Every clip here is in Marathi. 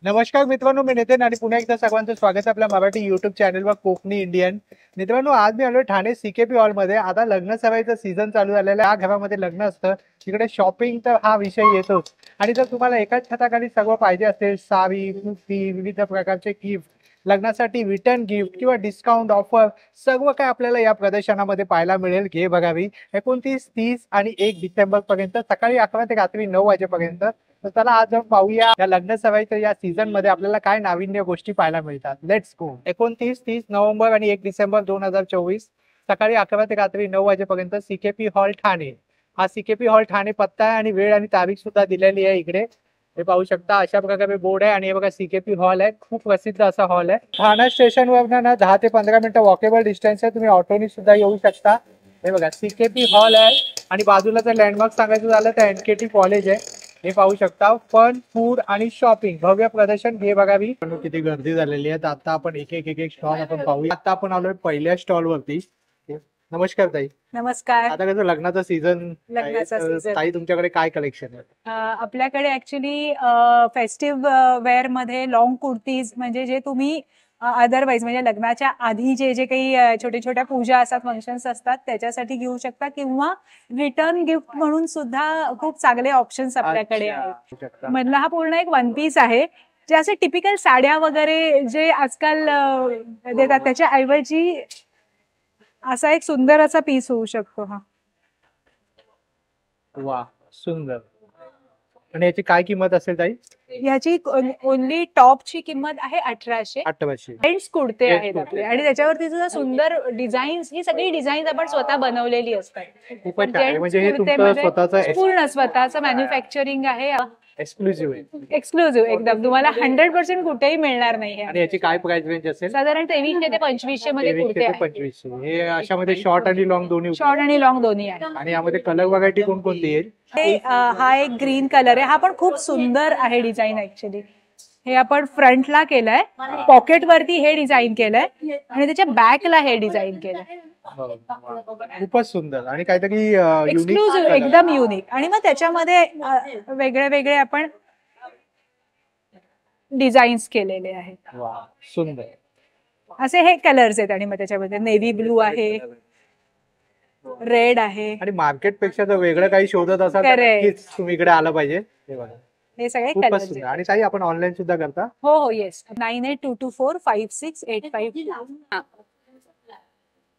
नमस्कार मित्रांनो, मी नितीन आणि पुन्हा एकदा सर्वांचं स्वागत आहे आपल्या मराठी युट्यूब चॅनलवर कोकणी इंडियन. मित्रांनो, आज मी आलो ठाणे सीकेपी हॉलमध्ये. आता लग्न सराईचं सीझन चालू झालेलं आहे. या घरामध्ये लग्न असतं, तिकडे शॉपिंग तर हा विषय येतोच. आणि जर तुम्हाला एकाच छताखाली सगळं पाहिजे असेल, साडी, कुर्ती, विविध प्रकारचे गिफ्ट, लग्नासाठी रिटर्न गिफ्ट किंवा डिस्काउंट ऑफर, सर्व काय आपल्याला या प्रदर्शनामध्ये पाहायला मिळेल. घे बघावी. 29, 30 आणि 1 डिसेंबर पर्यंत, सकाळी 11 ते रात्री 9 वाजेपर्यंत. तर चला आज आपण पाहूया या लग्न सराईच्या या सीझन मध्ये आपल्याला काय नाविन्य गोष्टी पाहायला मिळतात. Let's go. 29, 30 नोव्हेंबर आणि 1 डिसेंबर 2024 सकाळी 11 ते रात्री 9 वाजेपर्यंत सीकेपी हॉल ठाणे. हा सीकेपी हॉल ठाणे पत्ता आहे आणि वेळ आणि तारीख सुद्धा दिलेली आहे इकडे. हे पाहू शकता, अशा प्रकारे बोर्ड आहे. आणि हे बघा सीकेपी हॉल आहे, खूप प्रसिद्ध असा हॉल आहे. ठाणा स्टेशन वरनं ना 10 ते 15 मिनिटं वॉकेबल डिस्टन्स आहे. तुम्ही ऑटोनी सुद्धा येऊ शकता. हे बघा सीकेपी हॉल आहे आणि बाजूला जर लँडमार्क सांगायचं झालं तर एनकेटी कॉलेज आहे. हे पाहू शकता. फन, फूड आणि शॉपिंग, भव्य प्रदर्शन घे बघावी. किती गर्दी झालेली आहे. आता आपण एक एक स्टॉल आपण पाहूया. आता आपण आलोय पहिल्या स्टॉल वरती. नमस्कार ताई. नमस्कार. आता कसं लग्नाचा सीझन, ताई तुमच्याकडे काय कलेक्शन आहे? आपल्याकडे ऍक्च्युली फेस्टिव्ह वेअर मध्ये लॉंग कुर्तीज, म्हणजे जे तुम्ही अदरवाईज म्हणजे लग्नाच्या आधी जे जे काही छोट्या छोट्या पूजा असतात, फंक्शन्स असतात, त्याच्यासाठी घेऊ शकता. किंवा रिटर्न गिफ्ट म्हणून सुद्धा खूप चांगले ऑप्शन्स आपल्याकडे आहेत. मधला हा पूर्ण एक वन पीस आहे, जे असे टिपिकल साड्या वगैरे जे आजकाल देतात त्याच्या ऐवजी असा एक सुंदर असा पीस होऊ शकतो हा. वा, सुंदर. आणि याची काय किंमत असेल ताई? याची ओनली टॉपची किंमत आहे 1800. जेंट्स कुर्ते आहेत आपले आणि त्याच्यावरती सुद्धा सुंदर डिझाईन्स, ही सगळी डिझाईन्स आपण स्वतः बनवलेली असतात. पूर्ण स्वतःचं मॅन्युफॅक्चरिंग आहे. एक्सक्लुझिव्ह एकदम, तुम्हाला 100% कुठेही मिळणार नाही. आणि याची काय प्राइस रेंज असेल? साधारण 2300 ते 2500 मध्ये कुर्ते आहेत. 2500. हे अशामध्ये शॉर्ट आणि लॉंग दोन्ही? शॉर्ट आणि लॉंग दोन्ही आहे. आणि यामध्ये कलर व्हरायटी कोणकोणती येईल? हा एक ग्रीन कलर आहे. हा पण खूप सुंदर आहे डिझाईन. ऍक्च्युली हे आपण फ्रंटला केलंय, पॉकेट वरती हे डिझाईन केलंय आणि त्याच्या बॅकला हे डिझाईन केलंय. खूपच सुंदर आणि काहीतरी एक्सक्लुझिव्ह, एकदम युनिक. आणि मग त्याच्यामध्ये वेगळे वेगळे आपण डिझाईन्स केलेले आहेत. सुंदर असे हे कलर्स आहेत. आणि मग त्याच्यामध्ये नेव्ही ब्लू आहे, रेड आहे. आणि मार्केट पेक्षा जर वेगळं काही शोधत असाल तर नक्कीच तुम्ही इकडे आलं पाहिजे. हे सगळे कलर्स. आणि ताई आपण ऑनलाईन सुद्धा करता? हो, येस. 9822456852.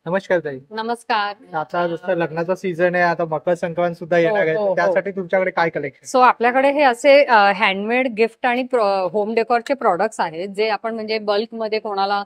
नमस्कार ताई. नमस्कार. आता जसं लग्नाचा सीझन आहे, आता मकर संक्रांत सुद्धा येणार आहे, त्यासाठी तुमच्याकडे काय कलेक्शन? सो आपल्याकडे हे असे हँडमेड गिफ्ट आणि होम डेकोरचे प्रॉडक्ट्स आहेत, जे आपण म्हणजे बल्क मध्ये कोणाला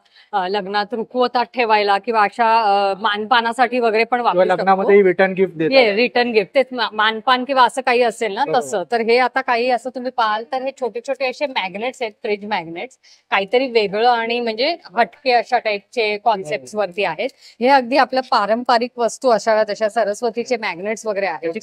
लग्नात रुखवतात ठेवायला किंवा अशा मानपानासाठी वगैरे पण वापरू शकतो. लग्नामध्ये रिटर्न गिफ्ट देतात. रिटर्न गिफ्ट, तेच मानपान किंवा असं काही असेल ना तसं. तर हे आता काही असं तुम्ही पाहाल तर हे छोटे छोटे असे मॅग्नेट्स आहेत, फ्रीज मॅग्नेट्स. काहीतरी वेगळं आणि म्हणजे हटके अशा टाईपचे कॉन्सेप्ट वरती आहेत. हे अगदी आपल्या पारंपरिक वस्तू अशा तशा सरस्वतीचे मॅग्नेट्स वगैरे आहेत.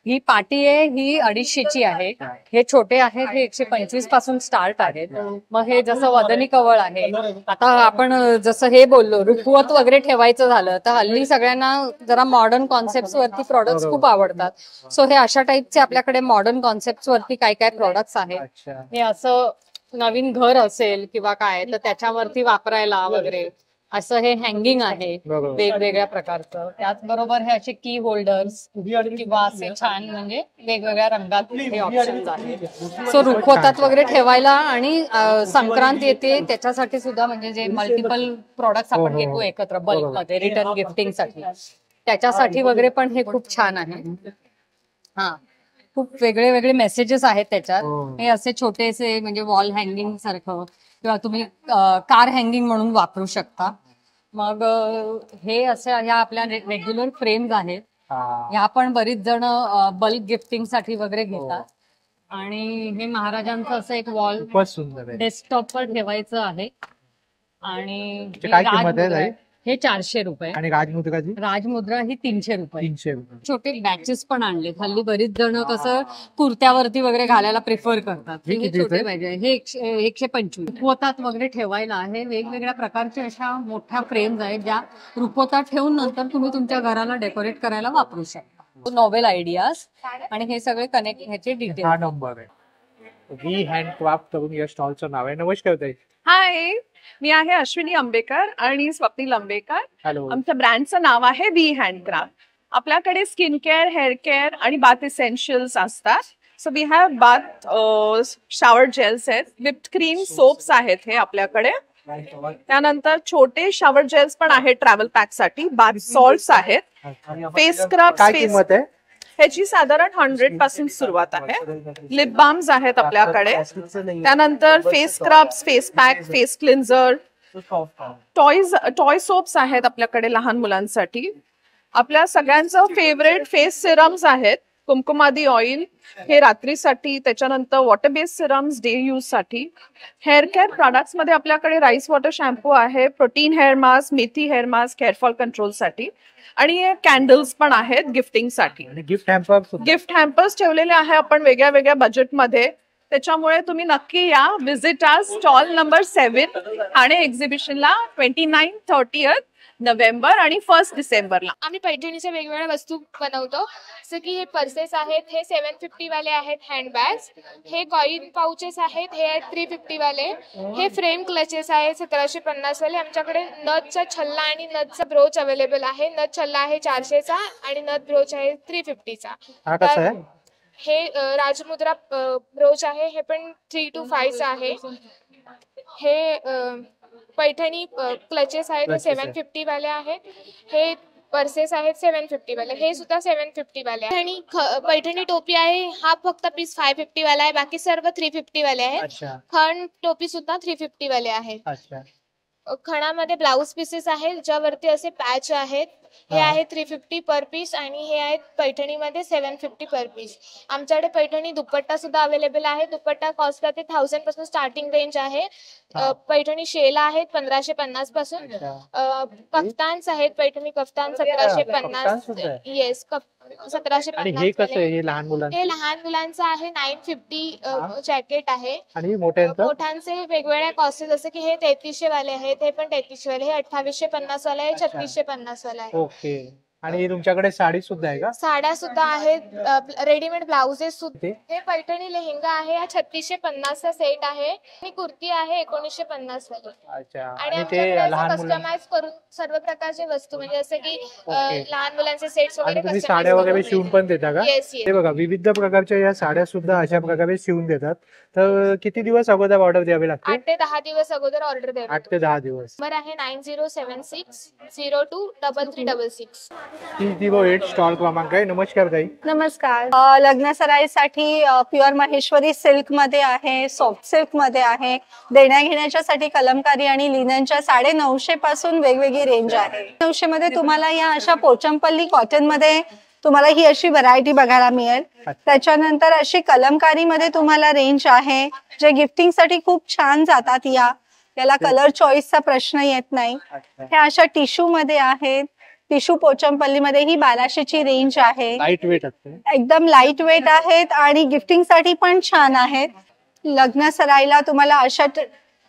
ही पाटी आहे, ही 250ची आहे. हे छोटे आहेत, हे 125 पासून स्टार्ट आहेत. मग हे जसं वदनी कवळ आहे. आता आपण जसं हे बोललो रुखवत वगैरे ठेवायचं झालं तर हल्ली सगळ्यांना जरा मॉडर्न कॉन्सेप्ट वरती प्रॉडक्ट्स खूप आवडतात. सो हे अशा टाईपचे आपल्याकडे मॉडर्न कॉन्सेप्ट वरती काय काय प्रॉडक्ट्स आहेत. हे असं नवीन घर असेल किंवा काय तर त्याच्यावरती वापरायला वगैरे असं हे हँगिंग आहे वेगवेगळ्या प्रकारचं. त्याचबरोबर हे असे की होल्डर्स किंवा असे छान म्हणजे वेगवेगळ्या रंगात हे ऑप्शन्स आहेत. सो रुखवतात वगैरे ठेवायला आणि संक्रांत येते त्याच्यासाठी सुद्धा म्हणजे जे मल्टिपल प्रोडक्ट्स आपण घेतो एकत्र बल्कमध्ये रिटर्न गिफ्टिंग साठी, त्याच्यासाठी वगैरे पण हे खूप छान आहे. हा, खूप वेगळे वेगळे मेसेजेस आहेत त्याच्यात. हे असे छोटेसे म्हणजे वॉल हँगिंग सारखं किंवा तुम्ही कार हँगिंग म्हणून वापरू शकता. मग हे असे ह्या आपल्या रेग्युलर फ्रेम्स आहेत. ह्या पण बरीच जण बल्क गिफ्टिंग साठी वगैरे घेतात. आणि हे महाराजांचं असं एक वॉल डेस्कटॉपवर ठेवायचं आहे. आणि हे 400 रुपये. आणि राजमुद्राची? राजमुद्रा ही 300 रुपये. छोटे बॅचेस पण आणले. हल्ली बरीच जण कसं कुर्त्यावरती वगैरे घालायला प्रिफर करतात. हे छोटे पाहिजे. हे 125. रुखवतात वगैरे ठेवायला हे वेगवेगळ्या प्रकारच्या अशा मोठ्या फ्रेम्स आहेत, ज्या रुखवतात ठेवून नंतर तुम्ही तुमच्या घराला डेकोरेट करायला वापरू शकता. Novel ideas. आणि हे सगळे कनेक्ट ह्याचे डिटेल. हा नंबर आहे. वी हँडक्राफ्ट करून या स्टॉलचं नाव आहे. नमस्कार ताई. हाय, मी आहे अश्विनी आंबेकर आणि स्वप्नील आंबेकर. हॅलो. आमच्या ब्रँडचं नाव आहे वी हँडक्राफ्ट. आपल्याकडे स्किन केअर, हेअर केअर आणि बाथ इसेन्शियल्स असतात. So we have bath shower gels आहेत, विप्ड क्रीम सोप्स आहेत हे आपल्याकडे. त्यानंतर छोटे शॉवर जेल्स पण आहेत ट्रॅव्हल पॅक साठी. बाथ सॉल्ट्स आहेत, फेस स्क्रब. काय किंमत आहे? ह्याची साधारण 100 पासून सुरुवात आहे. लिप बाम्स आहेत आपल्याकडे. त्यानंतर face scrubs, face pack, face cleanser, toy soaps आहेत आपल्याकडे लहान मुलांसाठी. आपल्या सगळ्यांचं फेवरेट फेस सिरम्स आहेत. कुमकुमादी ऑइल हे रात्रीसाठी, त्याच्यानंतर water based serums day use साठी. हेअर केअर प्रोडक्ट्स मध्ये आपल्याकडे राईस वॉटर शॅम्पू आहे, प्रोटीन हेअर मास्क, मेथी hair mask hair fall control साठी. आणि कॅन्डल्स पण आहेत गिफ्टिंग साठी. गिफ्ट हॅम्पर्स ठेवलेले आहे आपण वेगळ्या वेगळ्या बजेटमध्ये. त्याच्यामुळे तुम्ही नक्की या. विजिट आवर स्टॉल नंबर 7 ठाणे एक्झिबिशनला 29, 30 नोव्हेंबर आणि 1 डिसेंबरला. आम्ही पैठणीच्या वेगवेगळ्या वस्तू बनवतो. जसं की हे पर्सेस आहेत, हे 750 वाले आहेत. हँडबॅग्स, हे कॉइन पाउचेस आहेत, हे आहेत 350 वाले. हे फ्रेम क्लचेस आहेत 1750 वाले. आमच्याकडे नथचा छल्ला आणि नथचा ब्रोच अवेलेबल आहे. नथ छल्ला आहे 400चा आणि नथ ब्रोच आहे 350चा. हे राजमुद्रा ब्रोच आहे, हे पण 3 to 5 चा आहे. हे पैठणी क्लचेस आहेत, हे 750 वाले आहेत. हे पर्सेस आहेत 750 वाले, हे सुद्धा 750 वाले आहे. आणि पैठणी टोपी आहे, हा फक्त पीस 550 वाला आहे, बाकी सर्व 350 वाले आहेत. खण टोपी सुद्धा 350 वाले आहेत. खणामध्ये ब्लाउज पीसेस आहेत ज्यावरती असे पॅच आहेत. हे आहे 350 पर पीस आणि हे आहेत पैठणीमध्ये 750 पर पीस. आमच्याकडे पैठणी दुपट्टा सुद्धा अवेलेबल आहे. दुपट्टा कॉस्ट ते 1000 पासून स्टार्टिंग रेंज आहे. पैठणी शेला आहेत 1550 पासून. कफ्तान्स आहेत, पैठणी कफ्तान 1750. येस, 1750. हे लहान मुलांचं आहे 950 जॅकेट आहे. आणि मोठ्यांचे वेगवेगळ्या कॉस्ट, जसं की हे 3300 वाले आहेत, हे पण 3300 वाले, हे 2850 वाले आहे, 3650 वाला आहे. ओके. आणि तुमच्याकडे साडी सुद्धा आहे का? साड्या सुद्धा आहेत, रेडीमेड ब्लाउजेस सुद्धा. हे पैठणी लेहेंगा आहे, हा 3650 चा सेट आहे. आणि कुर्ती आहे 1950 वाली. आणि आमच्याकडे कस्टमाइज करून सर्व प्रकारचे वस्तू, म्हणजे जसं की लहान मुलांचे सेट्स वगैरे. तुम्ही साड्या वगैरे शिवून पण देता का? हे बघा, विविध प्रकारच्या या साड्या सुद्धा अशा प्रकारे शिवून देतात. तर किती दिवस अगोदर ऑर्डर द्यावी लागते? 8 ते 10 दिवस अगोदर ऑर्डर द्यावी. 8 ते 10 दिवस. नंबर आहे 9076023366. 308 स्टॉल क्रमांक आहे. नमस्कार ताई. नमस्कार. लग्न सराईसाठी प्युअर महेश्वरी सिल्क मध्ये आहे, सॉफ्ट सिल्क मध्ये आहे. देण्या घेण्याच्यासाठी कलमकारी आणि लिननच्या 950 पासून वेगवेगळी रेंज आहे. 900 मध्ये तुम्हाला या अशा पोचमपल्ली कॉटन मध्ये तुम्हाला ही अशी व्हरायटी बघायला मिळेल. त्याच्यानंतर अशी कलमकारी मध्ये तुम्हाला रेंज आहे, जे गिफ्टिंग साठी खूप छान जातात. याला कलर चॉईसचा प्रश्न येत नाही. हे अशा टिश्यू मध्ये आहेत. टिश्यू पोचमपल्ली मध्ये ही 1200 ची रेंज आहे. लाईट वेट असते, एकदम लाईट वेट आहेत आणि गिफ्टिंग साठी पण छान आहेत. लग्न सराईला तुम्हाला अशा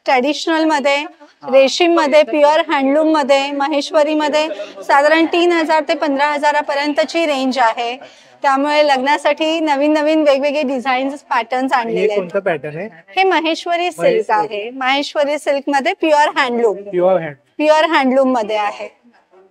ट्रेडिशनल मध्ये, रेशीम मध्ये, प्युअर हँडलूम मध्ये, महेश्वरी मध्ये साधारण 3000 ते 15000 पर्यंतची रेंज आहे. त्यामुळे लग्नासाठी नवीन नवीन वेगवेगळे डिझाईन्स, पॅटर्न्स आणलेले आहेत. पॅटर्न आहे हे महेश्वरी सिल्क आहे. महेश्वरी सिल्क मध्ये प्युअर हँडलूम मध्ये आहे.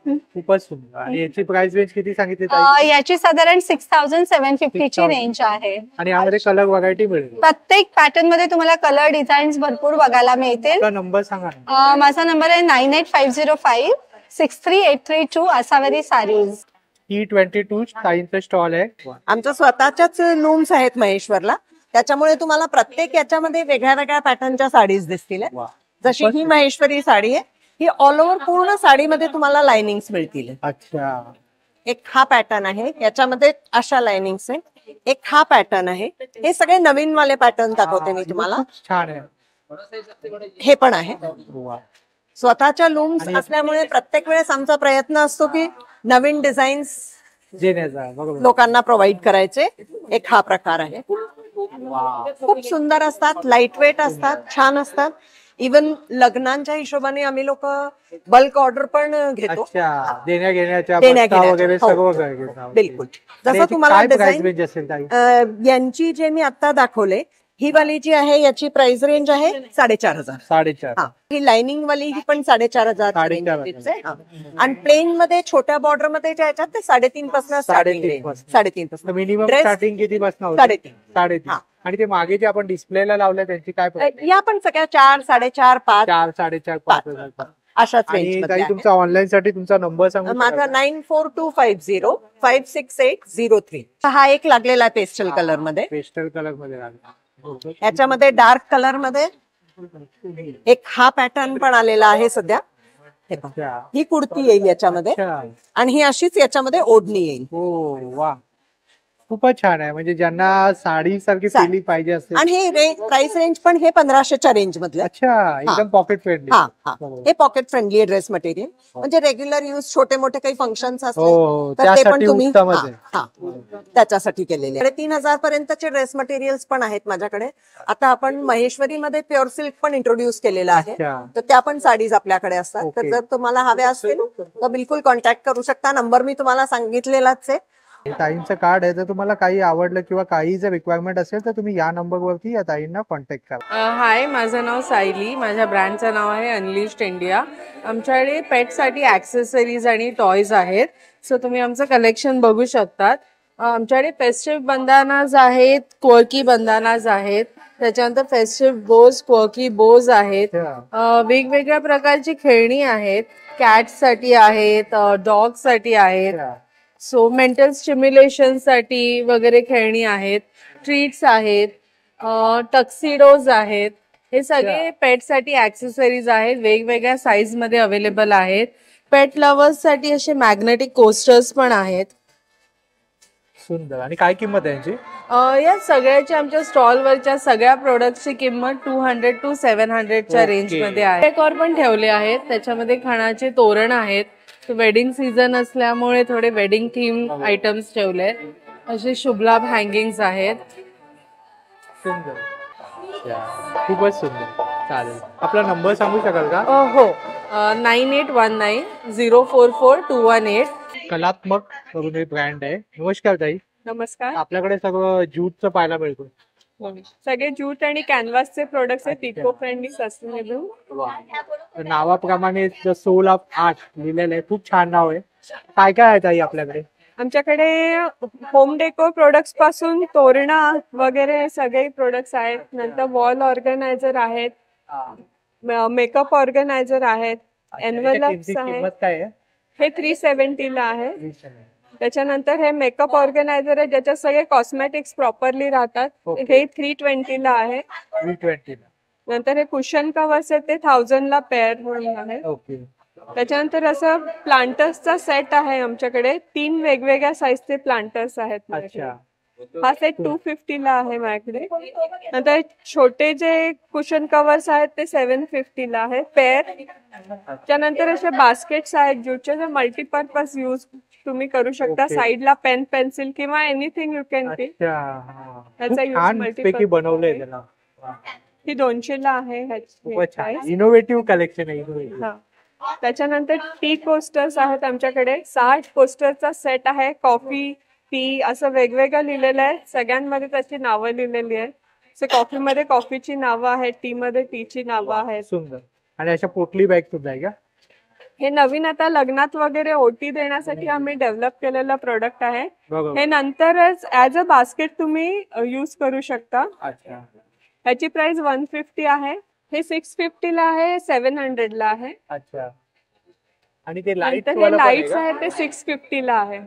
खूपच सुंदर. आणि याची प्राइस रेंज किती सांगितली? याची साधारण 6750 ची रेंज आहे. आणि यामध्ये कलर व्हरायटी मिळेल. प्रत्येक पॅटर्न मध्ये तुम्हाला कलर डिझाईन्स भरपूर बघायला मिळतील. नंबर सांगा. माझा नंबर आहे 9850563832 आसावरी सारीज. T22 ताईंचा स्टॉल आहे. आमच्या स्वतःच्याच लूम्स आहेत महेश्वरला, त्याच्यामुळे तुम्हाला प्रत्येक याच्यामध्ये वेगळ्या वेगळ्या पॅटर्नच्या साडीज दिसतील. जशी ही महेश्वरी साडी आहे, ही ऑल ओव्हर पूर्ण साडीमध्ये तुम्हाला लाइनिंग्स मिळतील. अच्छा. एक हा पॅटर्न आहे, याच्यामध्ये अशा लाइनिंग्स आहे. एक हा पॅटर्न आहे. हे सगळे नवीन वाले पॅटर्न दाखवते मी तुम्हाला. छान आहे. हे पण आहे. स्वतःच्या लूम्स असल्यामुळे प्रत्येक वेळेस आमचा प्रयत्न असतो की नवीन डिझाईन्स लोकांना प्रोव्हाइड करायचे. एक हा प्रकार आहे. खूप सुंदर असतात, लाईट वेट असतात, छान असतात. इवन लग्नांच्या हिशोबाने आम्ही लोक बल्क ऑर्डर पण घेतो. देण्या घेण्याच्या बिलकुल. जसं तुम्हाला डिझाईन यांची जे मी आता दाखवले, ही वाली जी आहे याची प्राइस रेंज आहे 4,500. 4,500. हा, ही लाइनिंग वाली ही पण 4,500. 4,500. आणि प्लेन मध्ये छोट्या बॉर्डर मध्ये ज्या ह्याच्यात ते 3.5 पासून 3.5 पासून मिनिमम Dress स्टार्टिंग किती पासून? 3.5. 3.5. आणि ते मागे जे आपण डिस्प्लेला लावल्या त्यांची काय price? या पण सगळ्या 4, 4.5, 5 4, 4.5, 5,000. अशाच आणि रेंज ताई मध्ये तुमचा ऑनलाईन साठी तुमचा नंबर सांगू माझा शकाल? 9425056803. हा एक लागलेला आहे पेस्टल कलर मध्ये. पेस्टल कलर मध्ये लागला. याच्यामध्ये डार्क कलर मध्ये एक हा पॅटर्न पण आलेला आहे सध्या. हे पहा. अच्छा. ही कुर्ती येईल याच्यामध्ये अच्छा. आणि ही अशीच याच्यामध्ये ओढणी येईल. हो वा, खूपच छान आहे. म्हणजे ज्यांना साडी सारखी साडी. फिलिंग पाहिजे असेल. आणि हे प्राइस रेंज पण हे 1500च्या रेंज मधले. अच्छा, एकदम पॉकेट फ्रेंडली. हा हा, हे पॉकेट फ्रेंडली आहे ड्रेस मटेरियल. म्हणजे रेग्युलर यूज छोटे मोठे काही फंक्शन्स हो, असले हो, तर ते पण त्यासाठी तुम्ही उत्तमच आहे. हा, त्याच्यासाठी केलेले. 3,500 पर्यंतचे ड्रेस मटेरियल्स पण आहेत माझ्याकडे. आता आपण महेश्वरीमध्ये प्युअर सिल्क पण इंट्रोड्यूस केलेला आहे. अच्छा. तर त्या पण साडीज आपल्याकडे असतात. तर ओके. जर तुम्हाला हव्या असतील तर बिलकुल कॉन्टॅक्ट करू शकता. नंबर मी तुम्हाला सांगितलेलाच आहे. ताईंचं कार्ड आहे. जर तुम्हाला काही आवडलं किंवा काही जर रिक्वायरमेंट असेल तर तुम्ही या नंबरवरती या ताईंना कॉन्टॅक्ट करा. हाय, माझं नाव सायली. माझ्या ब्रँडचं नाव आहे अनलिश्ड इंडिया. आमच्याकडे पेटसाठी ॲक्सेसरीज आणि टॉयज आहेत. सो तुम्ही आमचं कलेक्शन बघू शकतात. आमच्याकडे फेस्टिव्ह बंदानाज आहेत, क्वर्की बंदानाज आहेत, त्याच्यानंतर फेस्टिव्ह बोज, क्वर्की बोज आहेत. वेगवेगळ्या प्रकारची खेळणी आहेत. कॅट्ससाठी आहेत, डॉगसाठी आहेत. सो मेंटल स्टिम्युलेशन साठी वगैरे खेळणी आहेत, ट्रीट्स आहेत, टक्सिडोज आहेत. हे सगळे पेट साठी ऍक्सेसरीज आहेत. वेगवेगळ्या साईज मध्ये अवेलेबल आहेत. पेट लव्हर्स साठी असे मॅग्नेटिक कोस्टर्स पण आहेत. सुंदर. आणि काय किंमत आहे यांची? या सगळ्याच्या आमच्या स्टॉलवरच्या सगळ्या प्रोडक्टची किंमत 200 to 700च्या रेंज मध्ये आहे. डेकोर पण ठेवले आहेत. त्याच्यामध्ये खणाचे तोरण आहेत. वेडिंग सीझन असल्यामुळे थोडे वेडिंग थीम आयटम्स ठेवले. असे शुभलाभ हँगिंग्स आहेत. सुंदर, खूपच सुंदर. चालेल, आपला नंबर सांगू शकाल का? हो, 9819044218. कलात्मक करून हे ब्रँड आहे. नमस्कार ताई. नमस्कार. आपल्याकडे सगळं ज्यूटचं पाहायला मिळतं. सगळे ज्यूट आणि कॅनव्हासचे प्रोडक्ट्स आहेत. Eco friendly, sustainable. नावाप्रमाणे द सोल ऑफ आर्ट लिहिलेलं आहे. खूप छान नाव आहे. काय काय आहे ताई आपल्याकडे? आमच्याकडे होम डेकोर प्रोडक्ट्स पासून तोरणा वगैरे सगळे प्रोडक्ट्स आहेत. नंतर वॉल ऑर्गनायझर आहेत, मेकअप ऑर्गनायझर आहेत, एनव्हलप्स आहेत. किंमत काय आहे? हे 370 ला आहे. त्याच्यानंतर हे मेकअप ऑर्गनायझर आहे ज्याच्यात सगळे कॉस्मेटिक्स प्रॉपरली राहतात. हे 320 ला आहे. 320 ला. नंतर हे कुशन कव्हर्स आहेत ते 1000 ला पेअर म्हणून आहे. ओके. त्याच्यानंतर असं प्लांटर्सचा सेट आहे आमच्याकडे. 3 वेगवेगळ्या साईजचे प्लांटर्स आहेत. अच्छा. हा सेट 250 ला आहे माझ्याकडे. नंतर छोटे जे कुशन कव्हर्स आहेत ते 750 ला आहे पेअर. त्यानंतर असे बास्केट्स आहेत ज्यूटचे, जे मल्टीपर्पज यूज तुम्ही करू शकता. साईडला पेन, पेन्सिल किंवा एनिथिंग यू कॅन टेक. त्याचा यूज मल्टीपर्पज बनवलंय त्याला. ही 200 ला आहे. इनोव्हेटिव्ह कलेक्शन आहे. त्याच्यानंतर टी कोस्टर्स आहेत आमच्याकडे. 60 कोस्टरचा सेट आहे. कॉफी, टी असं वेगवेगळं लिहिलेलं आहे. सगळ्यांमध्ये त्याची नावं लिहिलेली आहेत. कॉफी मध्ये कॉफीची नावं आहेत, टी मध्ये टीची नावं आहेत. सुंदर. आणि अशा पोटली बॅग सुद्धा आहे का? हे नवीन आता लग्नात वगैरे ओटी देण्यासाठी आम्ही डेव्हलप केलेलं प्रोडक्ट आहे. हे नंतरच ऍज अ बास्केट तुम्ही युज करू शकता. अच्छा. ह्याची प्राइस 150 आहे. हे 650 ला आहे. 700 ला आहे. अच्छा. आणि ते लाईट्स आहे ते 650 ला आहे.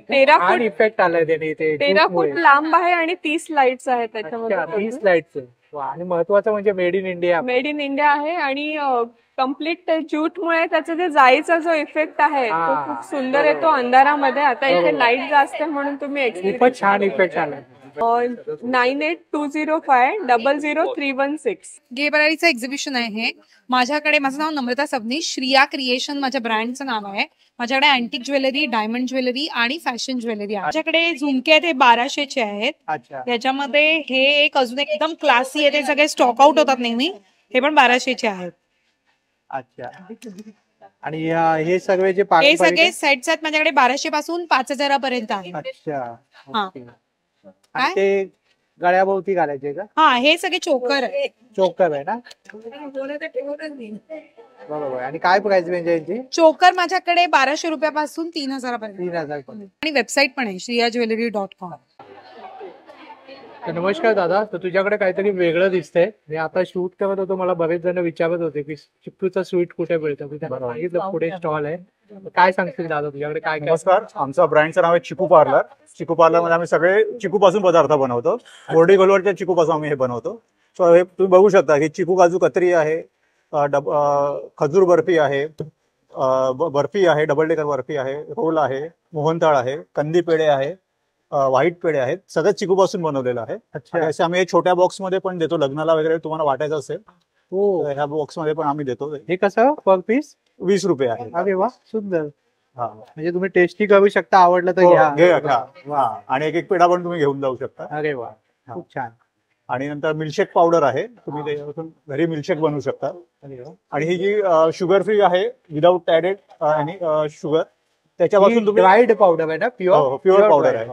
13 फूट इफेक्ट आलाय त्याने. 13 फूट लांब आहे आणि 30 लाईट्स आहेत त्याच्यामध्ये. 30 लाईट्स. आणि महत्वाचं म्हणजे made in India. Made in India आहे. आणि कम्प्लीट ज्यूट मुळे त्याचा जे जाळीचा जो इफेक्ट आहे तो खूप सुंदर येतो अंधारामध्ये. आता इथे लाईट जास्त म्हणून तुम्ही खूपच छान इफेक्ट आलाय. 9820500316 गेबरारीचं एक्झिबिशन आहे. माझ्याकडे, माझं नाव नम्रता सबनीश, श्रिया क्रिएशन माझ्या ब्रँडचं नाव आहे. माझ्याकडे अँटिक ज्वेलरी, डायमंड ज्वेलरी आणि फॅशन ज्वेलरी आहे. माझ्याकडे झुमके आहेत, हे 1200चे आहेत. त्याच्यामध्ये हे एक अजून एकदम क्लासी आहे, ते सगळे स्टॉक आउट होतात नेहमी. हे पण 1200चे आहेत. अच्छा. आणि हे सगळे जे हे सगळे सेट्स आहेत माझ्याकडे 1200 पासून 5000 पर्यंत आहेत. अच्छा. हा. आणि ते गळ्याभोवती घालायचे का? हा हे सगळे चोकर आहे. चोकर आहे ना? बरोबर. आणि काय प्राइस रेंज आहे यांची? चोकर माझ्याकडे 1200 रुपयापासून 3000 पर्यंत 3000. आणि वेबसाईट पण आहे shriyaJewelry.com. तर नमस्कार दादा, तर तुझ्याकडे काहीतरी वेगळं दिसतंय. मी आता शूट करत होतो, मला बरेच जण विचारत होते की चिक्कूचं स्वीट कुठे मिळतं. मी त्यांना सांगितलं पुढे स्टॉल आहे. काय सांगतील दादा तुझ्याकडे काय काय? नमस्कार, आमचा ब्रँडचं नाव आहे चिकू पार्लर. चिकू पार्लर मध्ये आम्ही सगळे चिकू पासून पदार्थ बनवतो. बोर्डी गोलवरच्या चिकू पासून आम्ही हे बनवतो. सो हे तुम्ही बघू शकता की चिकू काजू कतरी आहे, खजूर बर्फी आहे, बर्फी आहे, डबल डेकर बर्फी आहे, रोल आहे, मोहनताळ आहे, कंदी पेढे आहे, व्हाईट पेढे आहेत. सगळं चिकू पासून बनवलेलं आहे. अच्छा. असे आम्ही छोट्या बॉक्स मध्ये पण देतो, लग्नाला वगैरे तुम्हाला वाटायचं असेल हो. तर ह्या बॉक्स मध्ये पण आम्ही देतो. हे कसं पर पीस? 20 रुपये आहे. अरे वा, सुंदर. हा, म्हणजे तुम्ही टेस्टी करू शकता, आवडलं तर हो, घ्या. हा. आणि एक एक पेढा पण तुम्ही घेऊन जाऊ शकता. अरे वा, खूप छान. आणि नंतर मिल्कशेक पावडर आहे, तुम्ही त्याच्यापासून घरी मिल्कशेक बनवू शकता. अरे वा. आणि ही जी शुगर फ्री आहे, विदाऊट ऍडेड आणि शुगर, त्याच्यापासून तुम्ही ड्राईड पावडर आहे ना? प्युअर पावडर आहे.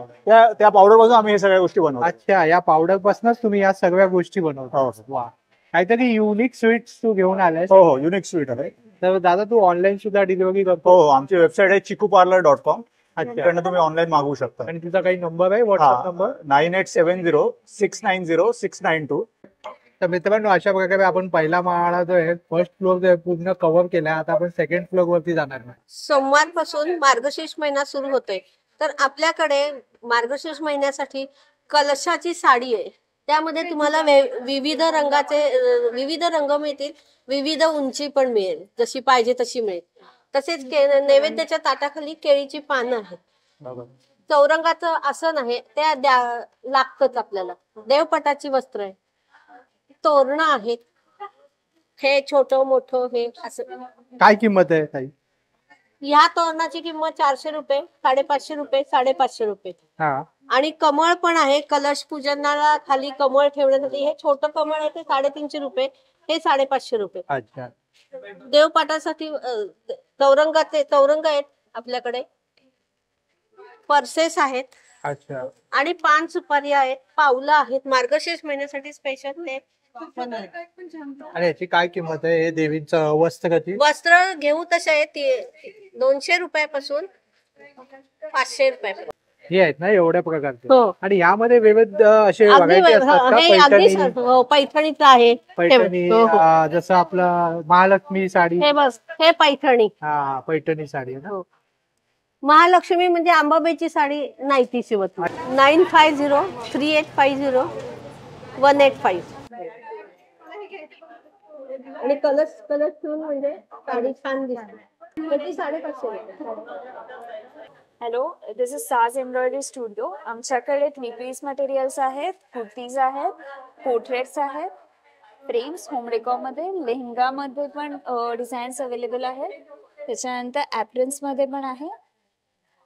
त्या पावडर पासून आम्ही हे सगळ्या गोष्टी बनवतो. अच्छा, या पावडर पासूनच तुम्ही या सगळ्या गोष्टी बनवता? हो. वा, काहीतरी युनिक स्वीट्स तू घेऊन आलाय. हो, युनिक स्वीट आहे. तर दादा तू ऑनलाईन सुद्धा डिलिव्हरी करतो? हो, आमची वेबसाईट आहे chikuparlor.com. अच्छा. तिकडनं तुम्ही ऑनलाईन मागवू शकता. आणि तुझा काही नंबर आहे, व्हॉट्सअप नंबर? 9870690692. तर मित्रांनो, अशा प्रकारे आपण पहिला माळा जो आहे, फर्स्ट फ्लोअर पूर्ण कव्हर केला. आता आपण सेकंड फ्लोअर वरती जाणार. सोमवारपासून मार्गशीर्ष महिना सुरू होतोय, तर आपल्याकडे मार्गशीर्ष महिन्यासाठी कलशाची साडी आहे. त्यामध्ये तुम्हाला विविध रंग मिळतील, विविध उंची पण मिळेल, जशी पाहिजे तशी मिळेल. तसेच नैवेद्याच्या ताटाखाली केळीची पानं आहेत. चौरंगाचं आसन आहे, ते लागतच आपल्याला. देवपटाची वस्त्र आहे, तोरणं आहेत, हे छोटं मोठं हे असं. काय किंमत आहे ताई? ह्या तोरणाची किंमत 400 रुपये, 550 रुपये, 550 रुपये. हा. आणि कमळ पण आहे, कलश पूजनाला खाली कमळ ठेवण्यासाठी. हे छोटं कमळ आहे ते 350 रुपये, हे 550 रुपये. अच्छा. देवपाठासाठी चौरंग आहेत आपल्याकडे. पर्सेस आहेत. अच्छा. आणि पान सुपारी आहेत, पावलं आहेत, मार्गशीर्ष महिन्यासाठी स्पेशल ते. आणि याची काय किंमत आहे? हे देवींचं वस्त्राची? वस्त्र घेऊ तसे आहेत 200 रुपयापासून 500 रुपये. हे आहेत ना एवढ्या प्रकारचे? हो. आणि यामध्ये विविध असे व्हरायटी असतात का? पैठणीचं आहे. पैठणी, जसं आपलं महालक्ष्मी साडी. हे पैठणी. हा, पैठणी साडी आहे ना? महालक्ष्मी म्हणजे अंबाबाईची साडी नाही ती शिवत. 9503850185. आणि कलश ठेवून म्हणजे साडी छान दिसते. 550. हॅलो, दिस इज साज एम्ब्रॉयडरी स्टुडिओ. आमच्याकडे 3 पीस मटेरियल्स आहेत, कुर्तीज आहेत, पोर्ट्रेट्स आहेत, फ्रेम्स होम डेकोरमध्ये, लेहंगामध्ये पण डिझाईन्स अवेलेबल आहेत. त्याच्यानंतर ॲप्रन्स मध्ये पण आहे.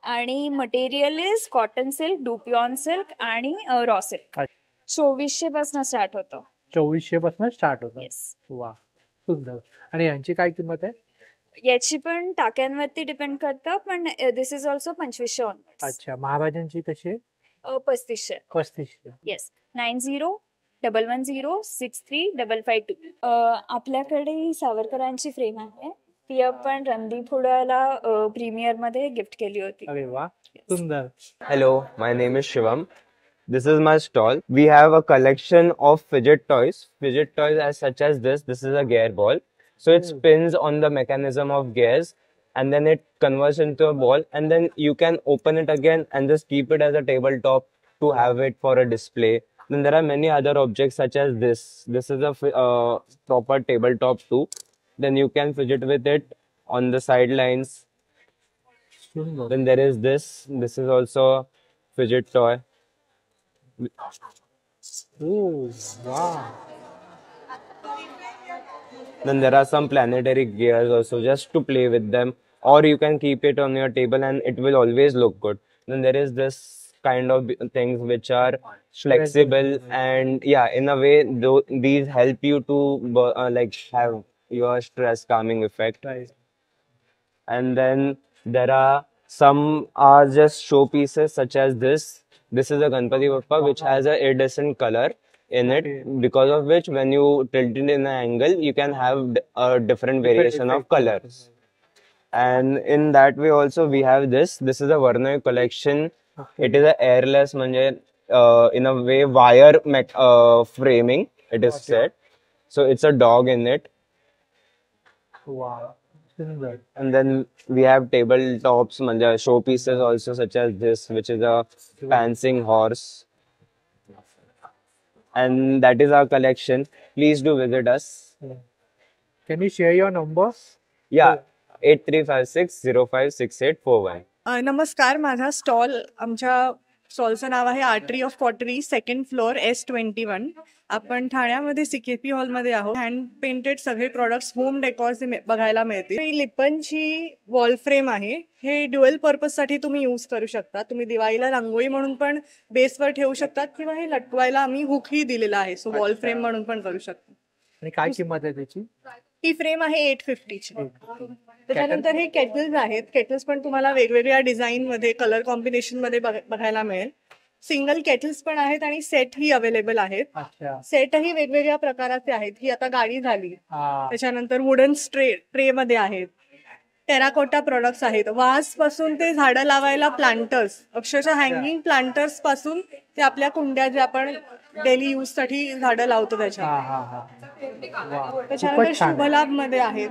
आणि material is cotton silk, dupion silk आणि रॉ सिल्क. 2400 पासून स्टार्ट होतं. 2400 पासून स्टार्ट होतं? येस. वा, सुंदर. आणि यांची काय किंमत आहे? याची पण टाक्यांवरती डिपेंड करतं, पण दिस इज ऑल्सो 2500 ऑनवर्ड्स. अच्छा. महाराजांची कशी आहे? 3500. 3500. येस. 9011063552. आपल्याकडे सावरकरांची फ्रेम आहे, ती आपण रणदीप हुडाला प्रीमियर मध्ये गिफ्ट केली होती. अरे वा, सुंदर. Hello, my name is Shivam. This is my stall. We have a collection of fidget toys. Fidget toys as such as this. This is a gear ball. So it spins on the mechanism of gears and then it converts into a ball and then you can open it again and just keep it as a tabletop to have it for a display. Then there are many other objects such as this. This is a proper tabletop too. Then you can fidget with it on the sidelines. Then there is this. This is also a fidget toy. Oh, wow. Then there are some planetary gears also just to play with them, or you can keep it on your table and it will always look good. Then there is this kind of things which are flexible and yeah, in a way these help you to like have your stress calming effect. Right. And then there are some are just showpieces such as this. This is a Ganpati Bappa which has a iridescent color in it, because of which when you tilt it in an angle, you can have a different variation of colors. And in that way also we have this. This is a Varnoy collection. It is a airless, manje, in a way wire framing. It is set. So it's a dog in it. Wow. And then we have tabletops, showpieces also, such as this, which is a prancing horse. And that is our collection. Please do visit us. Can you share your number? Yeah, 8356056841. नमस्कार, माझा स्टॉल, आमच्या स्टॉलचं नाव आहे artery of pottery, 2nd floor, S21. आपण ठाण्यामध्ये CKP हॉलमध्ये आहोत. हँड पेंटेड सगळे प्रॉडक्ट्स, होम डेकॉरचे बघायला मिळतील. ही लिपनची वॉल फ्रेम आहे. हे ड्युअल पर्पजसाठी तुम्ही यूज करू शकता. तुम्ही दिवाळीला रांगोळी म्हणून पण बेसवर ठेवू शकतात, किंवा हे लटवायला आम्ही हुकही दिलेला आहे. सो वॉल फ्रेम म्हणून पण करू शकता. आणि काय किंमत आहे त्याची? ही फ्रेम आहे 850 ची. त्याच्यानंतर हे केटल्स आहेत. केटल्स पण तुम्हाला वेगवेगळ्या डिझाईन मध्ये, कलर कॉम्बिनेशन मध्ये बघायला मिळेल. सिंगल केटल्स पण आहेत आणि सेट ही अवेलेबल आहेत. सेटही वेगवेगळ्या प्रकाराचे आहेत. ही आता गाडी झाली. त्याच्यानंतर वुडन ट्रे मध्ये आहेत. टेराकोटा प्रोडक्ट्स आहेत. वास पासून ते झाडं लावायला प्लांटर्स, अक्षरशः हँगिंग प्लांटर्स पासून ते आपल्या कुंड्या जे आपण डेली यूज साठी झाडं लावतो त्याच्या. त्याच्यानंतर शुभलाभ मध्ये आहेत.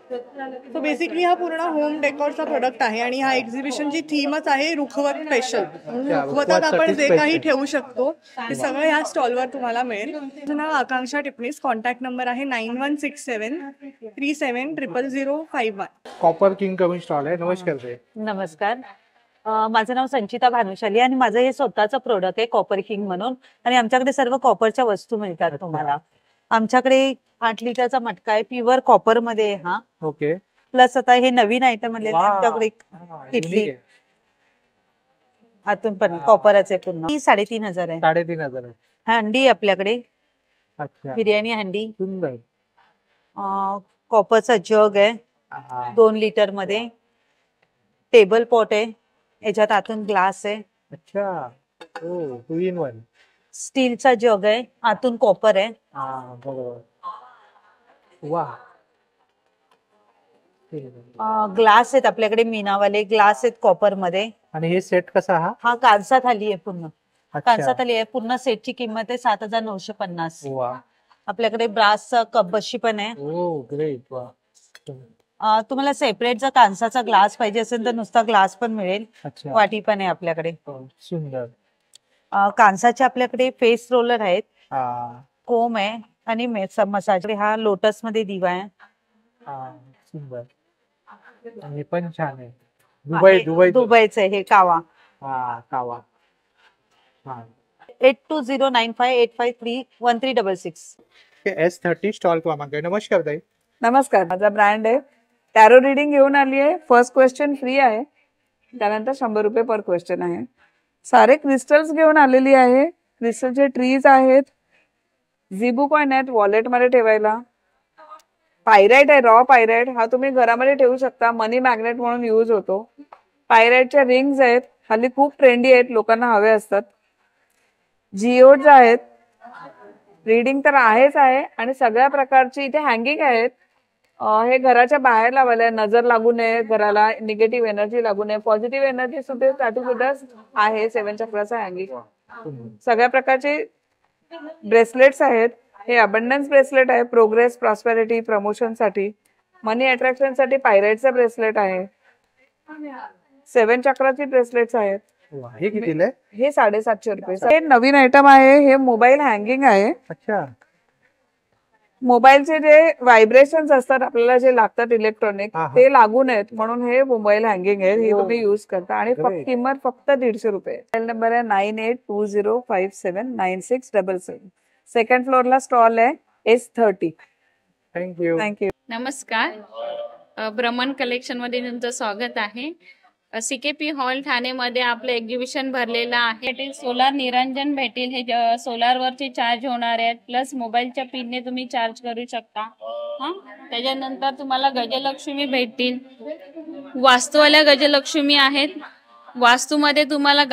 सो बेसिकली हा पूर्ण होम डेकोरचा प्रोडक्ट आहे आणि हा एक्झिबिशनची थीमच आहे रुखवत स्पेशल. रुखवतात आपण जे काही ठेवू शकतो ते सगळं ह्या स्टॉलवर तुम्हाला मिळेल. माझं नाव आकांक्षा टिपणीस. कॉन्टॅक्ट नंबर आहे 9167370051. कॉपर किंग करून स्टॉल आहे. नमस्कार. नमस्कार, माझं नाव संचिता भानुशाली आणि माझं हे स्वतःचं प्रोडक्ट आहे कॉपर किंग म्हणून. आणि आमच्याकडे सर्व कॉपरच्या वस्तू मिळतात तुम्हाला. आमच्याकडे 8 लिटरचा मटका आहे, प्युअर कॉपर मध्ये आहे हा. ओके. प्लस आता हे नवीन आयटम आले आमच्याकडे किटली आतून पण कॉपरच आहे पूर्ण. 3500 आहे. 3500. हंडी आपल्याकडे. अच्छा. बिर्याणी हंडी. सुंदर. कॉपरचा जग आहे 2 लिटर मध्ये. टेबल पॉट आहे, याच्यात आतून ग्लास आहे. अच्छा. 2 in 1. स्टीलचा जग आहे, आतून कॉपर आहे. बरोबर. वा. ग्लास आहेत आपल्याकडे, मीनावाले ग्लास आहेत कॉपर मध्ये. आणि हे सेट कसा? हा कांसा थाली आहे पूर्ण. कांसा थाली आहे. पूर्ण सेटची किंमत आहे 7950. आपल्याकडे ब्रासचा कप बशी पण आहे. ग्रेट. तुम्हाला सेपरेट जर कांसाचा ग्लास पाहिजे असेल तर नुसता ग्लास पण मिळेल. वाटी पण आहे आपल्याकडे. सुंदर. कांसाचे आपल्याकडे फेस रोलर आहेत, कोम आहे आणि मसाज. हा लोटस मध्ये दिवा आहे. सुंदर. हे पण छान आहे. दुबईचं आहे हे कावा. कावा. 820958531366. S30 स्टॉल क्रमांक आहे. नमस्कार ताई. नमस्कार, माझा ब्रँड आहे. टॅरो रीडिंग घेऊन आली आहे. फर्स्ट क्वेश्चन फ्री आहे, त्यानंतर 100 रुपये पर क्वेश्चन आहे. सारे क्रिस्टल्स घेऊन आलेली आहे. क्रिस्टलचे ट्रीज आहेत. झीबू कॉइन आहेत वॉलेट मध्ये ठेवायला. पायराइट आहे, रॉ पायराइट. हा तुम्ही घरामध्ये ठेवू शकता, मनी मॅग्नेट म्हणून यूज होतो. पायराइटच्या रिंग्स आहेत, हल्ली खूप ट्रेंडी आहेत, लोकांना हवे असतात. जिओज आहेत. रीडिंग तर आहेच आहे आणि सगळ्या प्रकारची इथे हँगिंग आहेत. हे घराच्या बाहेर लावायला, नजर लागू नये, घराला निगेटिव्ह एनर्जी लागू नये, पॉझिटिव्ह एनर्जी सुद्धा आहे. 7 चक्राचा हँगिंग. सगळ्या प्रकारचे ब्रेसलेट्स आहेत. हे अबंडन्स ब्रेसलेट आहे, प्रोग्रेस, प्रॉस्पेरिटी, प्रमोशन साठी. मनी अट्रॅक्शन साठी पायराइटचा ब्रेसलेट आहे. 7 चक्राची ब्रेसलेट्स आहेत. हे कितीला आहे? हे 750 रुपये. हे नवीन आयटम आहे. हे मोबाईल हँगिंग आहे. अच्छा. मोबाईलचे जे व्हायब्रेशन्स असतात आपल्याला, जे लागतात इलेक्ट्रॉनिक, ते लागू नयेत म्हणून हे मोबाईल हँगिंग आहे. हे तुम्ही युज करता आणि किंमत फक्त 150 रुपये. मोबाईल नंबर आहे 9820579677. 2nd फ्लोअरला स्टॉल आहे S30. थँक्यू. थँक्यू. नमस्कार, ब्रह्मन कलेक्शन मध्ये तुमचं स्वागत आहे. CKP हॉल ठाणेमध्ये आपलं एक्झिबिशन भरलेलं आहे. सोलार निरंजन भेटेल. हे सोलार वरचे चार्ज होणार आहेत, प्लस मोबाईलच्या पिनने तुम्ही चार्ज करू शकता. त्याच्यानंतर तुम्हाला गजलक्ष्मी भेटतील. वास्तूवाल्या गजलक्ष्मी आहेत. वास्तूमध्ये तुम्हाला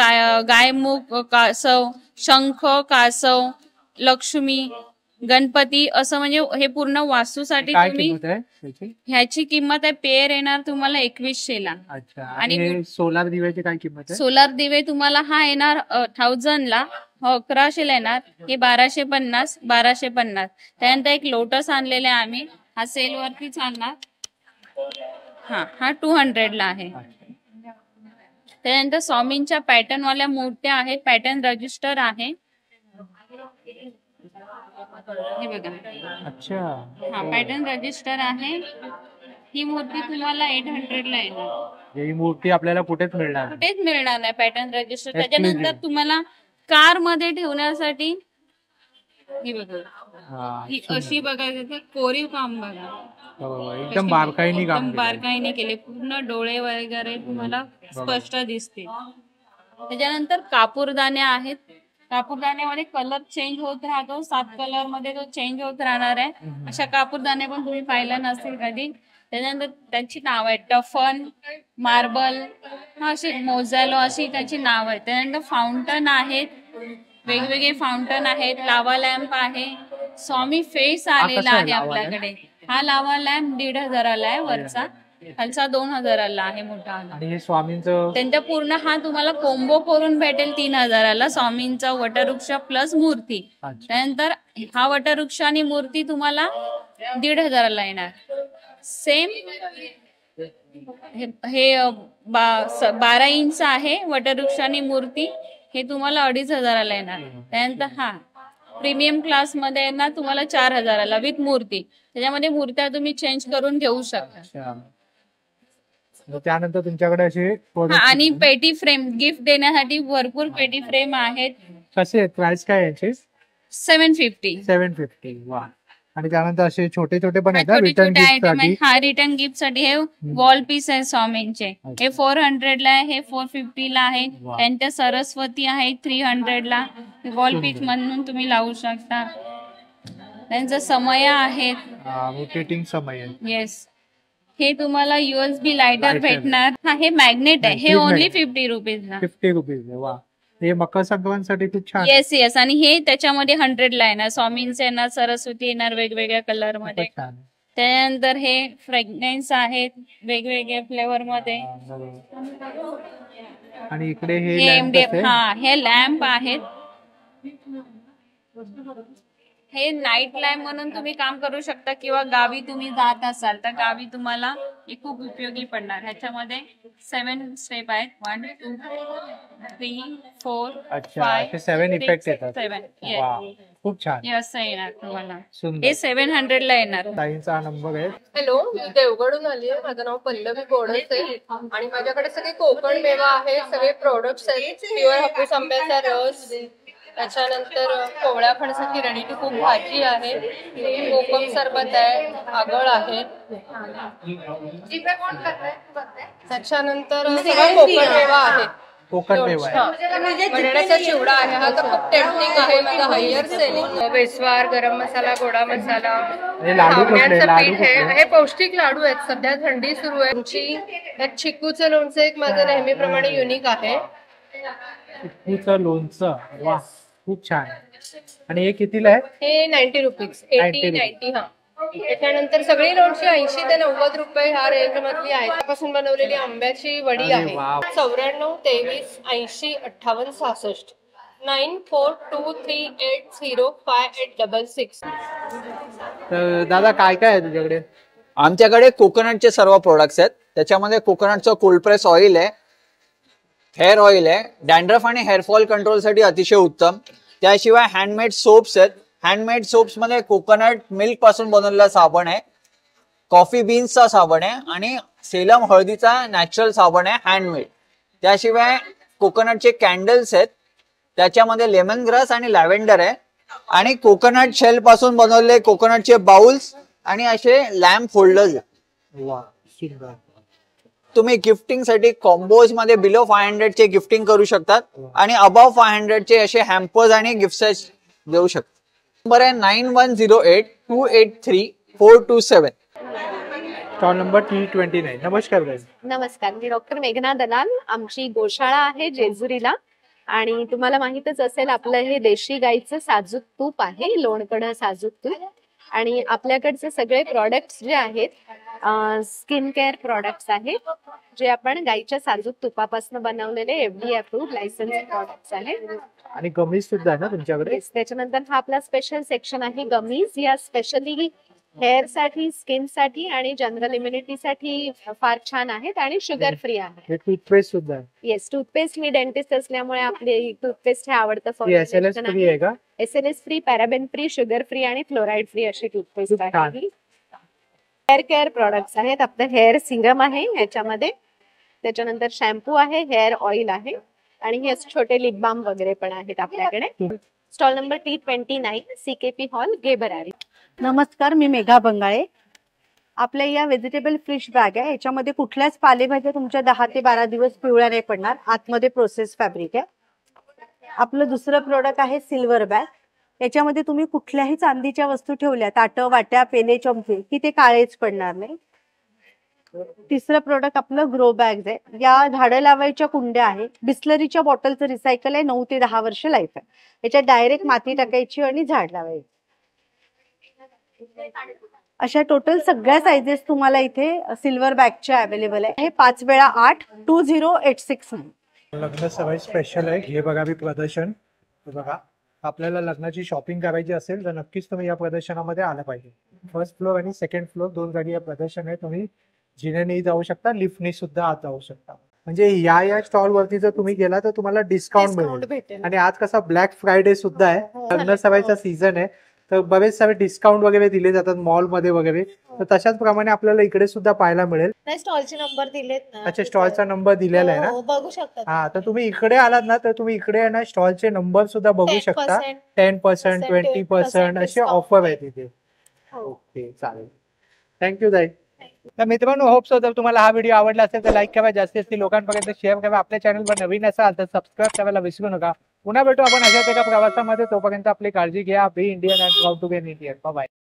गायमुख, कासव, शंख, कासव, लक्ष्मी, गणपती असं म्हणजे हे पूर्ण वास्तूसाठी काय तुम्ही किंमत आहे त्याची? ह्याची किंमत आहे पेअर येणार तुम्हाला 2100ला. अच्छा. आणि सोलार दिव्याची काय किंमत आहे? सोलार दिवे तुम्हाला हा येणार 1000ला, 1100ला येणार. हे 1250, 1250. त्यानंतर एक लोटस आणलेले आम्ही, हा सेल वरती चालणार. हा 200ला आहे. त्यानंतर स्वामींच्या पॅटर्न वाल्या मूर्त्या आहेत, पॅटर्न रजिस्टर आहे. हे बघा. अच्छा. हा पॅटर्न रजिस्टर आहे. ही मूर्ती तुम्हाला 800ला येणार. ही मूर्ती आपल्याला कुठेच मिळणार नाही. कुठेच मिळणार नाही पॅटर्न रजिस्टर. त्याच्यानंतर तुम्हाला कार मध्ये ठेवण्यासाठी ही बघा, ही अशी बघा, कोरीव काम बघा, एकदम बारकाईने काम एकदम बारकाईने केले. पूर्ण डोळे वगैरे तुम्हाला स्पष्ट दिसते. त्याच्यानंतर कापूरदाने आहेत. कापूरदाण्यामध्ये कलर चेंज होत राहतो. 7 कलर मध्ये तो चेंज होत राहणार आहे. अशा कापूरदाने पण तुम्ही पाहिला नसेल कधी. त्याच्यानंतर त्यांची नाव आहे टफन, मार्बल, अशी मोझॅलो अशी त्याची नाव आहे. त्यानंतर फाउंटन आहेत, वेगवेगळे फाउंटन आहेत. लावा लॅम्प आहे. स्वामी फेस आलेला आहे आपल्याकडे. हा लावा लॅम्प 1500ला आहे वरचा, खालचा 2000ला आहे मोठा. आणि हे स्वामींचं त्यांचा पूर्ण हा तुम्हाला कोंबो करून भेटेल 3000ला. स्वामींचा वटवृक्ष प्लस मूर्ती. त्यानंतर हा वटवृक्ष आणि मूर्ती तुम्हाला 1500ला येणार. सेम हे 12 इंच आहे वटवृक्ष आणि मूर्ती, हे तुम्हाला 2500ला येणार. त्यानंतर हा प्रीमियम क्लास मध्ये येणार तुम्हाला 4000ला विथ मूर्ती. त्याच्यामध्ये मूर्त्या तुम्ही चेंज करून घेऊ शकता. त्यानंतर तुमच्याकडे असे आणि पेटी फ्रेम गिफ्ट देण्यासाठी भरपूर पेटी फ्रेम आहेत. कसे आहेत? प्राइस काय याचे? 750. 750. वा. आणि त्यानंतर असे छोटे छोटे पण आहेत रिटर्न गिफ्ट. हा रिटर्न गिफ्ट साठी हे वॉल पीस आहे स्वामींचे. हे 400ला आहे, हे 450ला आहे. त्यांच्या सरस्वती आहे 300ला. वॉल पीस म्हणून तुम्ही लावू शकता. त्यांचा समय आहेत, रोटेटिंग समय. येस. हे तुम्हाला USB लायटर भेटणार. हा हे मॅग्नेट आहे. हे ओनली 50 रुपीजला. 50 रुपीज. वा. हे मकर संक्रांतीसाठी खूप छान. Yes yes. आणि हे त्याच्यामध्ये 100ला येणार. स्वामींचे येणार, सरस्वती येणार वेगवेगळ्या कलर मध्ये. त्यानंतर हे फ्रेग्रन्स आहेत वेगवेगळ्या फ्लेवर मध्ये. आणि इकडे हे हे लॅम्प आहेत. हे नाईट लॅम्प म्हणून तुम्ही काम करू शकता, किंवा गावी तुम्ही जात असाल तर गावी तुम्हाला हे खूप उपयोगी पडणार. ह्याच्यामध्ये 7 स्टेप आहेत. 1 2 3 4 5 7 इफेक्ट येतात. 7. खूप छान. हे असं येणार तुम्हाला. हे 700ला येणार. ताईंचा नंबर आहे. हॅलो, मी देवगडून आली आहे. माझं नाव पल्लवी बोडस आहे आणि माझ्याकडे सगळे कोकण मेवा आहे. सगळे प्रोडक्ट्स आहेत. प्युअर हापूस आंब्याचा रस, त्याच्यानंतर कोवळ्या फणसाची रेडी टू कुक भाजी आहे, कोकम सरबत आहे, आगळ आहे. त्याच्यानंतर सगळा कोकण मेवा आहे. बटाट्याचा चिवडा आहे. हा तर खूप टेम्पटिंग आहे. माझा हायर सेलिंग. बेसवार, गरम मसाला, गोडा मसाला, धावण्याचं पीठ आहे. हे पौष्टिक लाडू आहेत. सध्या थंडी सुरू आहे. यात चिक्कूचं लोणचं एक माझं नेहमीप्रमाणे युनिक आहे. चिक्कूचं लोणचं. वा, खूप छान. आणि हे कितीला आहे? हे 90 रुपीज. 80-90. हा. त्याच्यानंतर सगळी लोणची 80 ते 90 रुपये ह्या रेंज मधली आहे. त्यापासून बनवलेली आंब्याची वडी आहे. 94 23 80 58 66 9423805866. तर दादा काय काय आहे तुझ्याकडे? आमच्याकडे कोकोनटचे सर्व प्रोडक्ट्स आहेत. त्याच्यामध्ये कोकोनटचं कोल्ड प्रेस ऑइल आहे, हेअर ऑइल आहे, डॅन्ड्रफ आणि हेअरफॉल कंट्रोल साठी अतिशय उत्तम. त्याशिवाय हँडमेड सोप्स आहेत. हँडमेड सोप्स मध्ये कोकोनट मिल्क पासून बनवलेला साबण आहे, कॉफी बीन्सचा साबण आहे आणि सेलम हळदीचा नॅचरल साबण आहे हँडमेड. त्याशिवाय कोकोनटचे कॅन्डल्स आहेत. त्याच्यामध्ये लेमन ग्रास आणि लॅव्हेंडर आहे. आणि कोकोनट शेल पासून बनवलेले कोकोनटचे बाउल्स आणि असे लॅम्प होल्डर्स. तुम्ही गिफ्टिंग साठी कॉम्बोज मध्ये बिलो 500 चे गिफ्टिंग करू शकतात आणि अबव 500 चे असे हॅम्पर्स आणि गिफ्ट सेट देऊ शकतात. नंबर आहे 9108283427. Stall number T29. नमस्कार guys. नमस्कार, मी डॉक्टर मेघना दलाल. आमची गोशाळा आहे जेजुरीला आणि तुम्हाला माहितच असेल आपलं हे देशी गाईचं साजूक तूप आहे, लोणकढं साजूक तूप. आणि आपल्याकडचे सगळे प्रॉडक्ट्स जे आहेत स्किन केअर प्रॉडक्ट्स आहेत जे आपण गाईच्या साजूक तुपापासून बनवलेले FDA अप्रूव्ड लायसन्स प्रॉडक्ट्स आहेत. आणि गमीज सुद्धा आहे ना तुमच्याकडे? त्याच्यानंतर हा आपला स्पेशल सेक्शन आहे गमीज. या स्पेशली हेअर साठी, स्किन साठी आणि जनरल इम्युनिटी साठी फार छान आहेत आणि शुगर फ्री आहे. टूथपेस्ट सुद्धा आहे. येस, टूथपेस्ट मी डेंटिस्ट असल्यामुळे आपले टूथपेस्ट हे आवडतं SLS फ्री आहे का? SLS free, paraben free, sugar free आणि फ्लोराईड फ्री अशी टूथपेस्ट आहे. हेअर केअर प्रॉडक्ट्स आहेत. आपलं हेअर सिरम आहे ह्याच्यामध्ये, त्याच्यानंतर शॅम्पू आहे, हेअर ऑइल आहे आणि हे छोटे लिप बाम वगैरे पण आहेत आपल्याकडे. Stall number T29, CKP hall, गेबरारी. नमस्कार, मी मेघा बंगाळे. आपल्या या व्हेजिटेबल फिश बॅग आहे. याच्यामध्ये कुठल्याच पालेभाज्या तुमच्या 10 ते 12 दिवस पिवळ्या नाही पडणार. आतमध्ये प्रोसेस फॅब्रिक आहे. आपलं दुसरं प्रोडक्ट आहे सिल्वर बॅग. याच्यामध्ये तुम्ही कुठल्याही चांदीच्या वस्तू ठेवल्या, ताटं, वाट्या, पेले, चमचे, की ते काळेच पडणार नाही. तिसरं प्रोडक्ट आपलं ग्रो बॅग आहे. या झाडं लावायच्या कुंड्या आहेत. बिस्लरीच्या बॉटलचं रिसायकल आहे. 9 ते 10 वर्ष लाईफ आहे. याच्यात डायरेक्ट माती टाकायची आणि झाड लावायची. अशा टोटल सगळ्या साइजेस तुम्हाला इथे सिल्वर बॅगच्या अवेलेबल आहे. हे 5 वेळा 8 2086. लग्न सवय स्पेशल आहे. हे बघा मी प्रदर्शन. बघा, आपल्याला लग्नाची शॉपिंग करायची असेल तर नक्कीच तुम्ही या प्रदर्शनामध्ये आलं पाहिजे. फर्स्ट फ्लोअर आणि सेकंड फ्लोअर दोन जागी या प्रदर्शन आहे. तुम्ही जिनेने जाऊ शकता, लिफ्टने सुद्धा आत जाऊ शकता. म्हणजे या स्टॉल वरती जर तुम्ही गेला तर तुम्हाला डिस्काउंट मिळेल. आणि आज कसा ब्लॅक फ्रायडे सुद्धा आहे, लग्न सवायचा सीझन आहे, तर बरेच सारे डिस्काउंट वगैरे दिले जातात मॉल मध्ये वगैरे. तर तशाच प्रमाणे आपल्याला इकडे सुद्धा पाहायला मिळेल. स्टॉलचे नंबर दिलेत ना. अच्छा, स्टॉलचा नंबर दिलेला आहे ना, बघू शकता. हा, तर तुम्ही इकडे आलात ना तर तुम्ही इकडे ना स्टॉलचे नंबर सुद्धा बघू शकता. 10%, 20% असे ऑफर आहे तिथे. ओके, चालेल. थँक्यू ताई. तर मित्रांनो, होप सो जर तुम्हाला हा व्हिडिओ आवडला असेल तर लाईक करा, जास्तीत लोकांपर्यंत शेअर करा. आपल्या चॅनलवर नवीन असाल तर सबस्क्राईब करायला विसरू नका. पुन्हा भेटू आपण अशाच एका प्रवासामध्ये. तोपर्यंत आपली काळजी घ्या. Be Indian and proud to be an Indian. Bye bye.